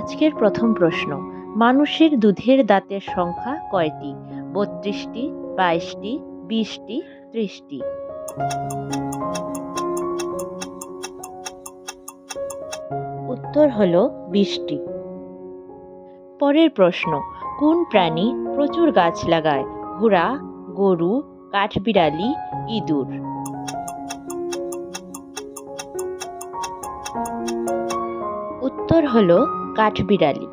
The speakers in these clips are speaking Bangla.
আজকের প্রথম প্রশ্ন, মানুষের দুধের দাঁতের সংখ্যা কয়টি? ৩২টি, ২২টি, ২০টি, ৩০টি। উত্তর হলো ২০টি। পরের প্রশ্ন, কোন প্রাণী প্রচুর গাছ লাগায়? ঘোড়া, গরু, কাঠবিড়ালি, ইঁদুর। উত্তর হলো কাঠবিড়ালি।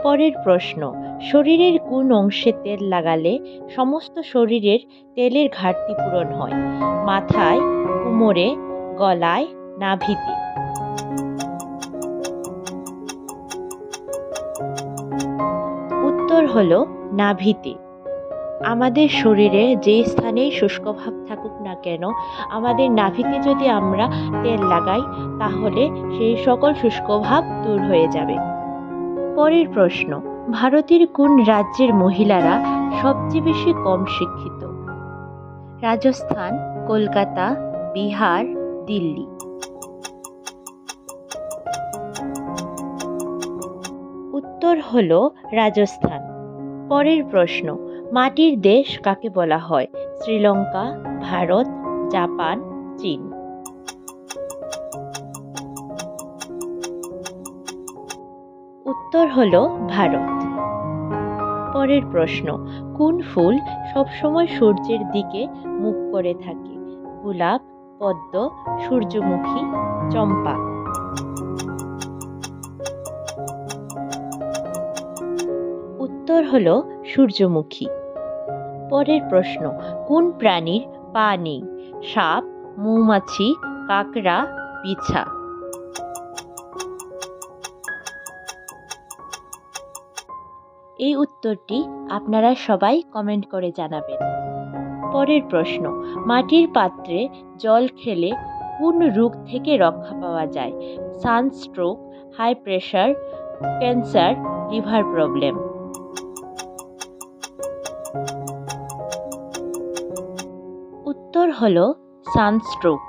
পরের প্রশ্ন, শরীরের কোন অংশে তেল লাগালে সমস্ত শরীরের তেলের ঘাটতি পূরণ হয়? মাথায়, কোমরে, গলায়, নাভিতে। উত্তর হলো নাভিতে। আমাদের শরীরে যে স্থানেই শুষ্কভাব থাকুক না কেন, আমাদের নাভিতে যদি আমরা তেল লাগাই তাহলে সেই সকল শুষ্কভাব দূর হয়ে যাবে। পরের প্রশ্ন, ভারতের কোন রাজ্যের মহিলারা সবচেয়ে বেশি কম শিক্ষিত? রাজস্থান, কলকাতা, বিহার, দিল্লি। উত্তর হলো রাজস্থান। পরের প্রশ্ন, মাটির দেশ কাকে বলা হয়? শ্রীলঙ্কা, ভারত, জাপান, চীন। উত্তর হলো ভারত। পরের প্রশ্ন, কোন ফুল সবসময় সূর্যের দিকে মুখ করে থাকে? গোলাপ, পদ্ম, সূর্যমুখী, চম্পা। উত্তর হলো সূর্যমুখী। পরের প্রশ্ন, কোন প্রাণীর পা নেই? সাপ, মৌমাছি, কাকড়া, বিছা। এই উত্তরটি আপনারা সবাই কমেন্ট করে জানাবেন। পরের প্রশ্ন, মাটির পাত্রে জল খেলে কোন রোগ থেকে রক্ষা পাওয়া যায়? Sunstroke, high pressure, cancer, liver problem. উত্তর হলো সানস্ট্রোক।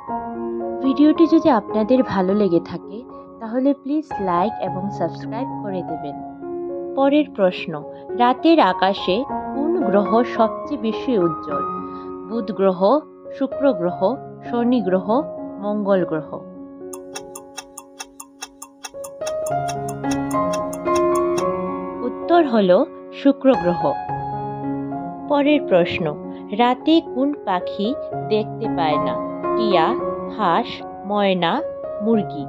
ভিডিওটি যদি আপনাদের ভালো লেগে থাকে তাহলে প্লিজ লাইক এবং সাবস্ক্রাইব করে দেবেন। পরের প্রশ্ন, রাতের আকাশে কোন গ্রহ সবচেয়ে বেশি উজ্জ্বল? বুধ গ্রহ, শুক্র গ্রহ, শনি গ্রহ, মঙ্গল গ্রহ। উত্তর হলো শুক্র গ্রহ। পরের প্রশ্ন, রাতে কোন পাখি দেখতে পায় না? টিয়া, হাঁস, ময়না, মুরগি।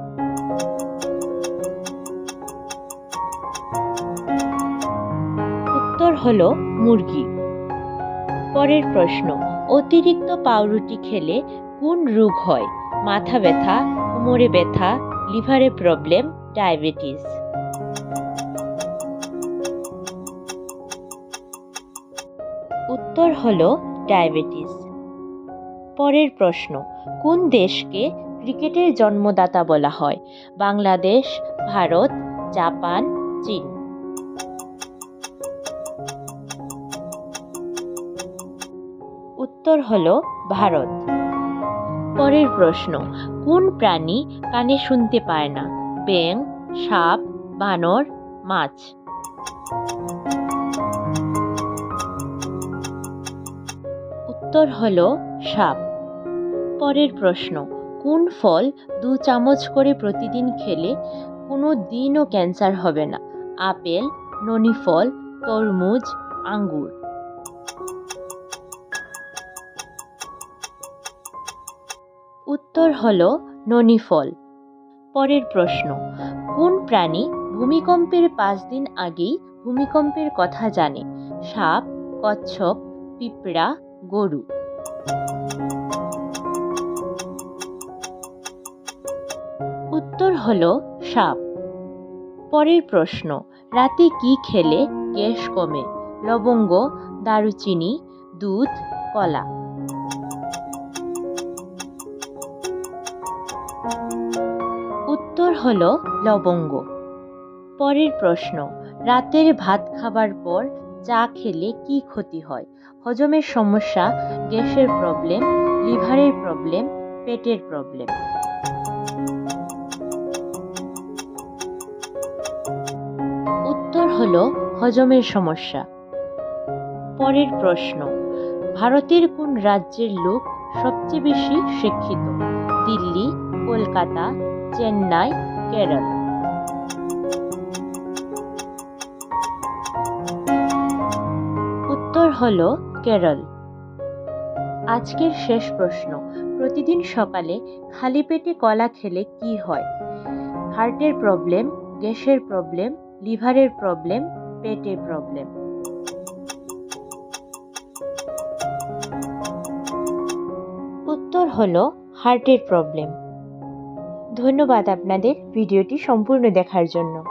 উত্তর হলো মুরগি। পরের প্রশ্ন, অতিরিক্ত পাউরুটি খেলে কোন রোগ হয়? মাথা ব্যথা, কোমরে ব্যথা, লিভারে প্রবলেম, ডায়াবেটিস। উত্তর হলো ডায়াবেটিস। পরের প্রশ্ন, কোন দেশকে ক্রিকেটের জন্মদাতা বলা হয়? বাংলাদেশ, ভারত, জাপান, চীন। উত্তর হলো ভারত। পরের প্রশ্ন, কোন প্রাণী কানে শুনতে পায় না? ব্যাঙ, সাপ, বানর, মাছ। উত্তর হলো সাপ। পরের প্রশ্ন, কোন ফল 2 চামচ করে প্রতিদিন খেলে কোনো দিনও ক্যান্সার হবে না? আপেল, ননি ফল, তরমুজ, আঙ্গুর। উত্তর হলো ননি ফল। পরের প্রশ্ন, কোন প্রাণী ভূমিকম্পের 5 দিন আগেই ভূমিকম্পের কথা জানে? সাপ, কচ্ছপ, পিঁপড়া, গরু। উত্তর হলো সাপ। পরের প্রশ্ন, রাতে কি খেলে গ্যাস কমে? লবঙ্গ, দারুচিনি, দুধ, কলা। উত্তর হলো লবঙ্গ। পরের প্রশ্ন, রাতের ভাত খাবার পর চা খেলে কি ক্ষতি হয়? হজমের সমস্যা, গ্যাসের প্রবলেম, লিভারের প্রবলেম, পেটের প্রবলেম। হলো হজমের সমস্যা। পরের প্রশ্ন, ভারতের কোন রাজ্যের লোক সবচেয়ে বেশি শিক্ষিত? দিল্লি, কলকাতা, চেন্নাই, কেরল। উত্তর হলো কেরল। আজকের শেষ প্রশ্ন, প্রতিদিন সকালে খালি পেটে কলা খেলে কি হয়? হার্টের প্রবলেম, গ্যাসের প্রবলেম, লিভারের প্রবলেম, পেটের প্রবলেম। উত্তর হলো হার্টের প্রবলেম। ধন্যবাদ আপনাদের ভিডিওটি সম্পূর্ণ দেখার জন্য।